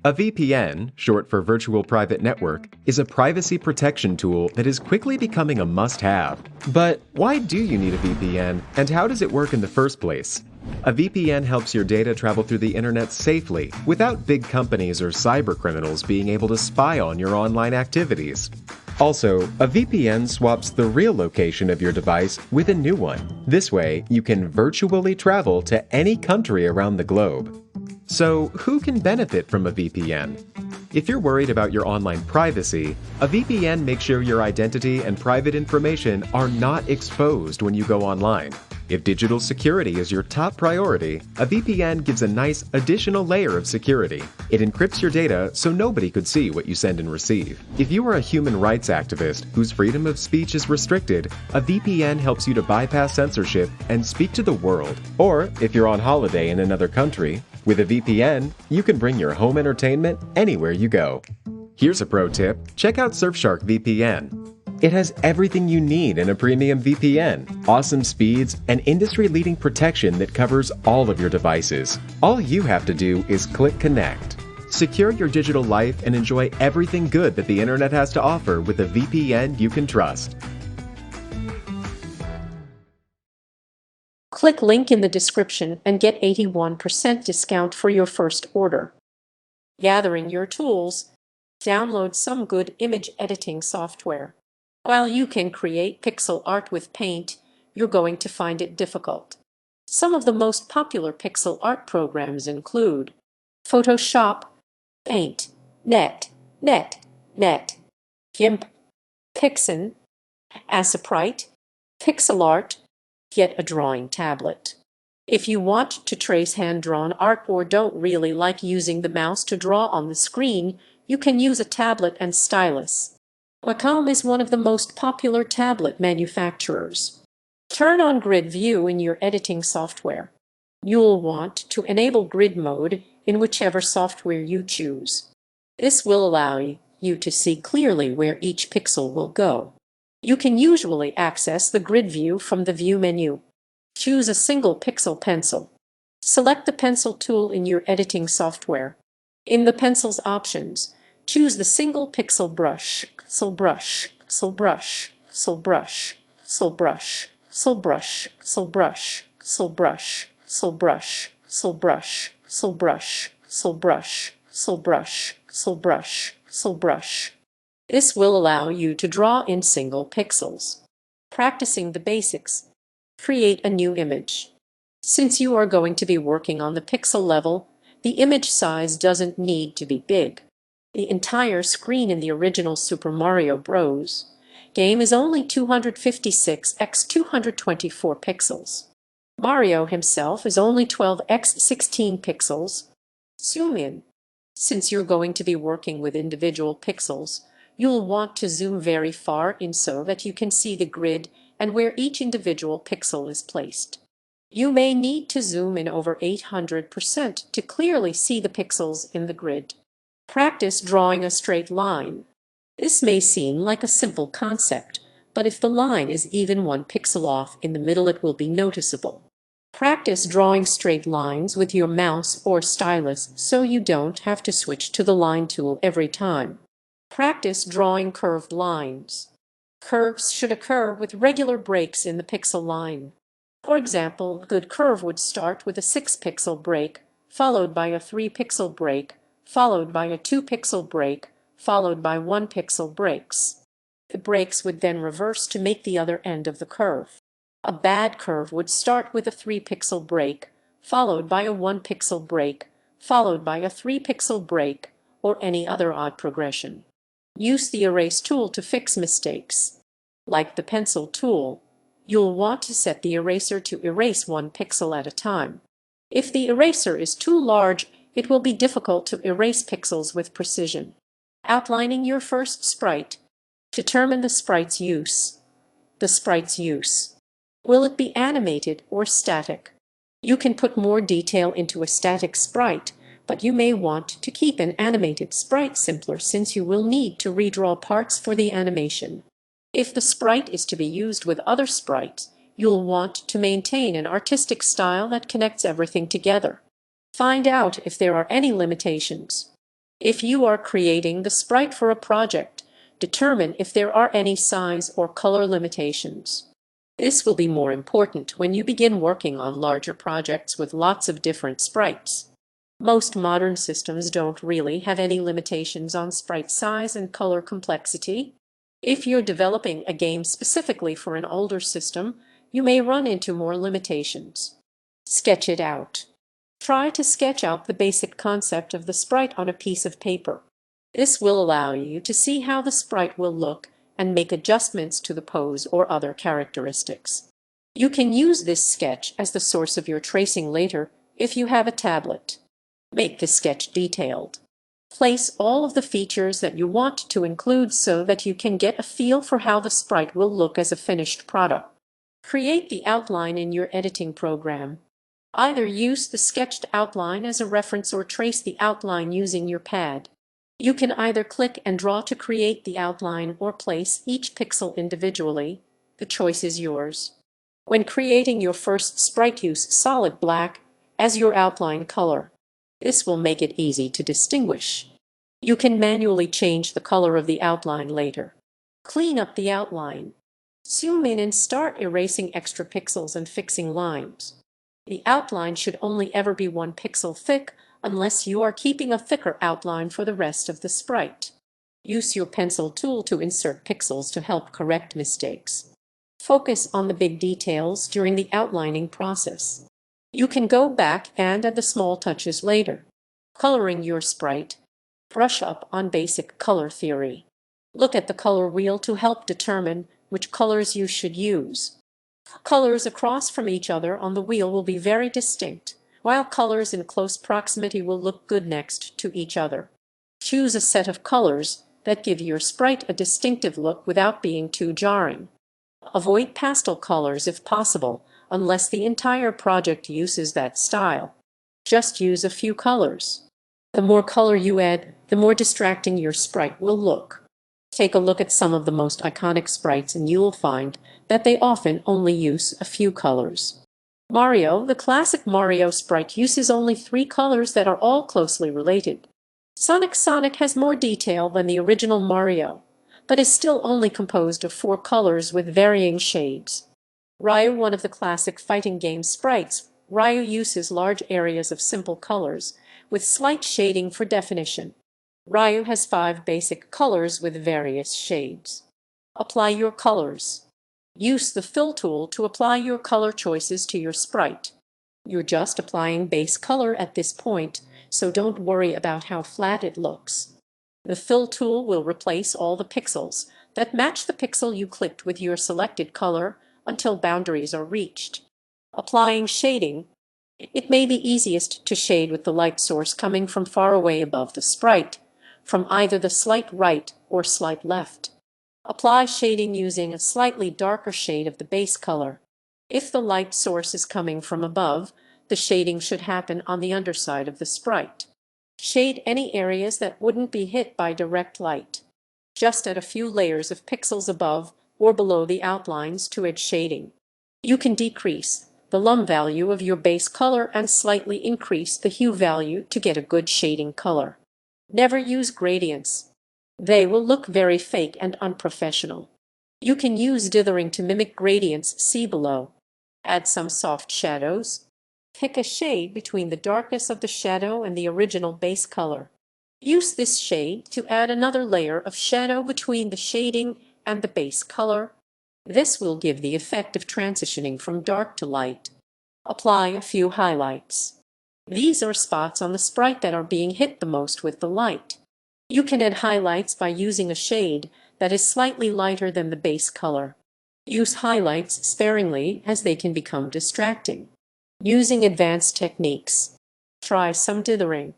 A VPN, short for Virtual Private Network, is a privacy protection tool that is quickly becoming a must-have. But why do you need a VPN, and how does it work in the first place? A VPN helps your data travel through the internet safely, without big companies or cybercriminals being able to spy on your online activities. Also, a VPN swaps the real location of your device with a new one. This way, you can virtually travel to any country around the globe. So, who can benefit from a VPN? If you're worried about your online privacy, a VPN makes sure your identity and private information are not exposed when you go online. If digital security is your top priority, a VPN gives a nice additional layer of security. It encrypts your data so nobody could see what you send and receive. If you are a human rights activist whose freedom of speech is restricted, a VPN helps you to bypass censorship and speak to the world. Or, if you're on holiday in another country, with a VPN, you can bring your home entertainment anywhere you go. Here's a pro tip: check out Surfshark VPN. It has everything you need in a premium VPN, awesome speeds, and industry-leading protection that covers all of your devices. All you have to do is click connect. Secure your digital life and enjoy everything good that the internet has to offer with a VPN you can trust. Click link in the description and get 81% discount for your first order. Gathering your tools, download some good image editing software. While you can create pixel art with Paint, you're going to find it difficult. Some of the most popular pixel art programs include Photoshop, Paint, Net, GIMP, Pixin, Sprite, Pixel Art, Get a drawing tablet. If you want to trace hand-drawn art or don't really like using the mouse to draw on the screen, you can use a tablet and stylus. Wacom is one of the most popular tablet manufacturers. Turn on grid view in your editing software. You'll want to enable grid mode in whichever software you choose. This will allow you to see clearly where each pixel will go. You can usually access the grid view from the View menu. Choose a single pixel pencil. Select the pencil tool in your editing software. In the pencil's options, choose the single pixel brush, brush, brush, brush, brush, brush, brush, brush, brush, brush, brush, brush, brush, brush. This will allow you to draw in single pixels. Practicing the basics. Create a new image. Since you are going to be working on the pixel level, the image size doesn't need to be big. The entire screen in the original Super Mario Bros. Game is only 256 x 224 pixels. Mario himself is only 12 x 16 pixels. Zoom in. Since you're going to be working with individual pixels, you'll want to zoom very far in so that you can see the grid and where each individual pixel is placed. You may need to zoom in over 800% to clearly see the pixels in the grid. Practice drawing a straight line. This may seem like a simple concept, but if the line is even 1 pixel off in the middle, it will be noticeable. Practice drawing straight lines with your mouse or stylus so you don't have to switch to the line tool every time. Practice drawing curved lines. Curves should occur with regular breaks in the pixel line. For example, a good curve would start with a 6-pixel break, followed by a 3-pixel break, followed by a 2-pixel break, followed by 1-pixel breaks. The breaks would then reverse to make the other end of the curve. A bad curve would start with a 3-pixel break, followed by a 1-pixel break, followed by a 3-pixel break, or any other odd progression. Use the Erase tool to fix mistakes. Like the Pencil tool, you'll want to set the eraser to erase 1 pixel at a time. If the eraser is too large, it will be difficult to erase pixels with precision. Outlining your first sprite. Determine the sprite's use. The sprite's use. Will it be animated or static? You can put more detail into a static sprite, but you may want to keep an animated sprite simpler since you will need to redraw parts for the animation. If the sprite is to be used with other sprites, you'll want to maintain an artistic style that connects everything together. Find out if there are any limitations. If you are creating the sprite for a project, determine if there are any size or color limitations. This will be more important when you begin working on larger projects with lots of different sprites. Most modern systems don't really have any limitations on sprite size and color complexity. If you're developing a game specifically for an older system, you may run into more limitations. Sketch it out. Try to sketch out the basic concept of the sprite on a piece of paper. This will allow you to see how the sprite will look and make adjustments to the pose or other characteristics. You can use this sketch as the source of your tracing later if you have a tablet. Make the sketch detailed. Place all of the features that you want to include so that you can get a feel for how the sprite will look as a finished product. Create the outline in your editing program. Either use the sketched outline as a reference or trace the outline using your pad. You can either click and draw to create the outline or place each pixel individually. The choice is yours. When creating your first sprite, use solid black as your outline color. This will make it easy to distinguish. You can manually change the color of the outline later. Clean up the outline. Zoom in and start erasing extra pixels and fixing lines. The outline should only ever be 1 pixel thick unless you are keeping a thicker outline for the rest of the sprite. Use your pencil tool to insert pixels to help correct mistakes. Focus on the big details during the outlining process. You can go back and add the small touches later. Coloring your sprite. Brush up on basic color theory. Look at the color wheel to help determine which colors you should use. Colors across from each other on the wheel will be very distinct, while colors in close proximity will look good next to each other. Choose a set of colors that give your sprite a distinctive look without being too jarring. Avoid pastel colors if possible, unless the entire project uses that style. Just use a few colors. The more color you add, the more distracting your sprite will look. Take a look at some of the most iconic sprites and you'll find that they often only use a few colors. Mario, the classic Mario sprite uses only 3 colors that are all closely related. Sonic has more detail than the original Mario, but is still only composed of 4 colors with varying shades. Ryu, one of the classic fighting game sprites, Ryu uses large areas of simple colors, with slight shading for definition. Ryu has 5 basic colors with various shades. Apply your colors. Use the Fill tool to apply your color choices to your sprite. You're just applying base color at this point, so don't worry about how flat it looks. The Fill tool will replace all the pixels that match the pixel you clicked with your selected color until boundaries are reached. Applying shading. It may be easiest to shade with the light source coming from far away above the sprite, from either the slight right or slight left. Apply shading using a slightly darker shade of the base color. If the light source is coming from above, the shading should happen on the underside of the sprite. Shade any areas that wouldn't be hit by direct light. Just add a few layers of pixels above or below the outlines to add shading. You can decrease the lum value of your base color and slightly increase the hue value to get a good shading color. Never use gradients. They will look very fake and unprofessional. You can use dithering to mimic gradients, see below. Add some soft shadows. Pick a shade between the darkness of the shadow and the original base color. Use this shade to add another layer of shadow between the shading and the base color. This will give the effect of transitioning from dark to light. Apply a few highlights. These are spots on the sprite that are being hit the most with the light. You can add highlights by using a shade that is slightly lighter than the base color. Use highlights sparingly as they can become distracting. Using advanced techniques. Try some dithering.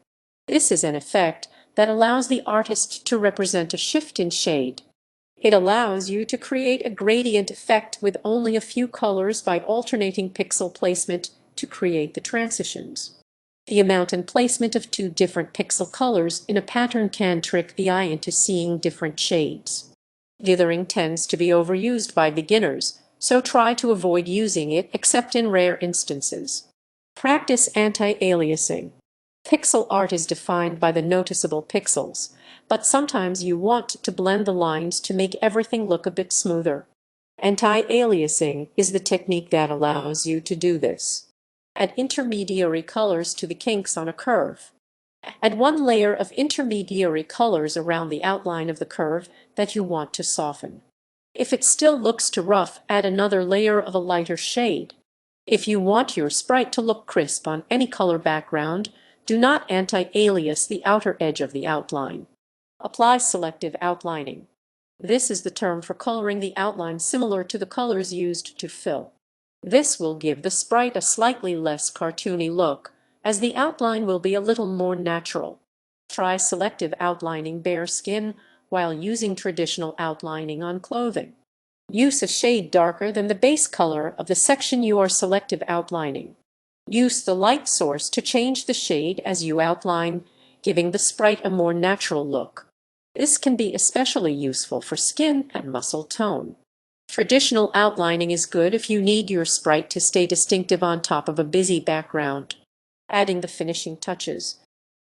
This is an effect that allows the artist to represent a shift in shade. It allows you to create a gradient effect with only a few colors by alternating pixel placement to create the transitions. The amount and placement of 2 different pixel colors in a pattern can trick the eye into seeing different shades. Dithering tends to be overused by beginners, so try to avoid using it except in rare instances. Practice anti-aliasing. Pixel art is defined by the noticeable pixels, but sometimes you want to blend the lines to make everything look a bit smoother. Anti-aliasing is the technique that allows you to do this. Add intermediary colors to the kinks on a curve. Add one layer of intermediary colors around the outline of the curve that you want to soften. If it still looks too rough, add another layer of a lighter shade. If you want your sprite to look crisp on any color background, do not anti-alias the outer edge of the outline. Apply selective outlining. This is the term for coloring the outline similar to the colors used to fill. This will give the sprite a slightly less cartoony look, as the outline will be a little more natural. Try selective outlining bare skin while using traditional outlining on clothing. Use a shade darker than the base color of the section you are selective outlining. Use the light source to change the shade as you outline, giving the sprite a more natural look. This can be especially useful for skin and muscle tone. Traditional outlining is good if you need your sprite to stay distinctive on top of a busy background. Adding the finishing touches.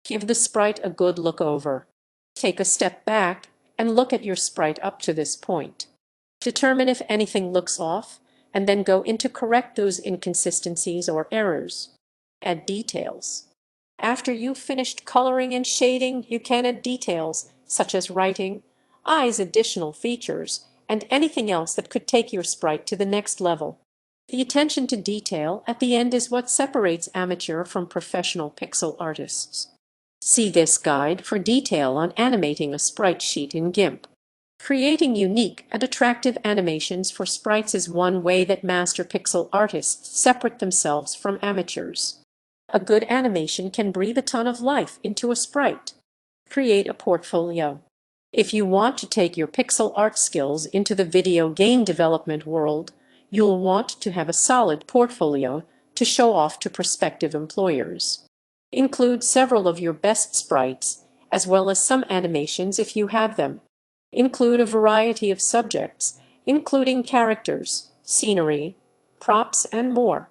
Give the sprite a good look over. Take a step back and look at your sprite up to this point. Determine if anything looks off, and then go in to correct those inconsistencies or errors. Add details. After you've finished coloring and shading, you can add details such as writing, eyes, additional features, and anything else that could take your sprite to the next level. The attention to detail at the end is what separates amateur from professional pixel artists. See this guide for detail on animating a sprite sheet in GIMP. Creating unique and attractive animations for sprites is one way that master pixel artists separate themselves from amateurs. A good animation can breathe a ton of life into a sprite. Create a portfolio. If you want to take your pixel art skills into the video game development world, you'll want to have a solid portfolio to show off to prospective employers. Include several of your best sprites, as well as some animations if you have them. Include a variety of subjects, including characters, scenery, props, and more.